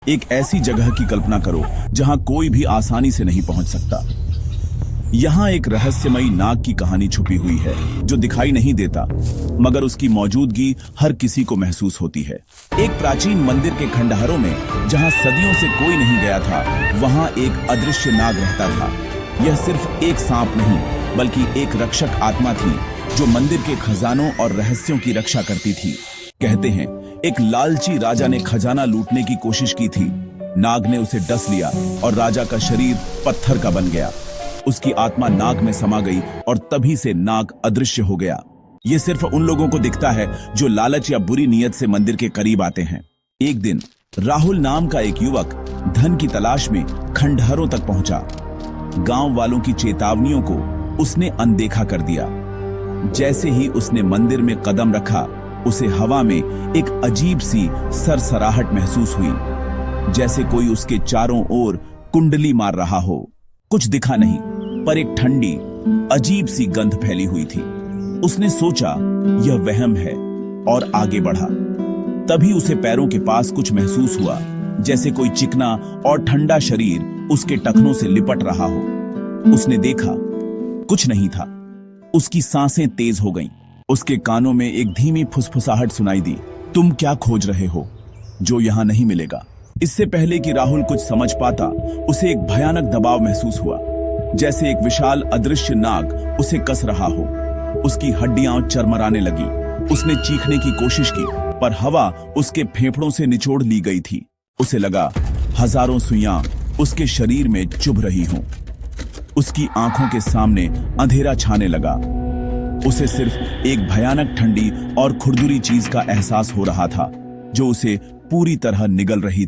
एक ऐसी जगह की कल्पना करो जहां कोई भी आसानी से नहीं पहुंच सकता। यहां एक रहस्यमयी नाग की कहानी छुपी हुई है जो दिखाई नहीं देता, मगर उसकी मौजूदगी हर किसी को महसूस होती है। एक प्राचीन मंदिर के खंडहरों में जहां सदियों से कोई नहीं गया था, वहां एक अदृश्य नाग रहता था। यह सिर्फ एक सांप नहीं, बल्कि एक रक्षक आत्मा थी जो मंदिर के खजानों और रहस्यों की रक्षा करती थी। कहते हैं एक लालची राजा ने खजाना लूटने की कोशिश की थी। नाग ने उसे डस लिया और राजा का शरीर पत्थर का बन गया। उसकी आत्मा नाग में समा गई और तभी से नाग अदृश्य हो गया। यह सिर्फ उन लोगों को दिखता है जो लालच या बुरी नीयत से मंदिर के करीब आते हैं। एक दिन राहुल नाम का एक युवक धन की तलाश में खंडहरों तक पहुंचा। गांव वालों की चेतावनियों को उसने अनदेखा कर दिया। जैसे ही उसने मंदिर में कदम रखा, उसे हवा में एक अजीब सी सरसराहट महसूस हुई, जैसे कोई उसके चारों ओर कुंडली मार रहा हो। कुछ दिखा नहीं, पर एक ठंडी अजीब सी गंध फैली हुई थी। उसने सोचा यह वहम है और आगे बढ़ा। तभी उसे पैरों के पास कुछ महसूस हुआ, जैसे कोई चिकना और ठंडा शरीर उसके टखनों से लिपट रहा हो। उसने देखा, कुछ नहीं था। उसकी सांसें तेज हो गईं। उसके कानों में एक धीमी फुसफुसाहट सुनाई दी, तुम क्या खोज रहे हो जो यहां नहीं मिलेगा? इससे पहले कि राहुल कुछ समझ पाता, उसे एक भयानक दबाव महसूस हुआ, जैसे एक विशाल अदृश्य नाग उसे कस रहा हो। उसकी हड्डियां चरमराने लगी। उसने चीखने की कोशिश की, पर हवा उसके फेफड़ों से निचोड़ ली गई थी। उसे लगा हजारों सुइयां उसके शरीर में चुभ रही हों। उसकी आंखों के सामने अंधेरा छाने लगा। उसे सिर्फ एक भयानक ठंडी और खुरदुरी चीज का एहसास हो रहा था जो उसे पूरी तरह निगल रही थी।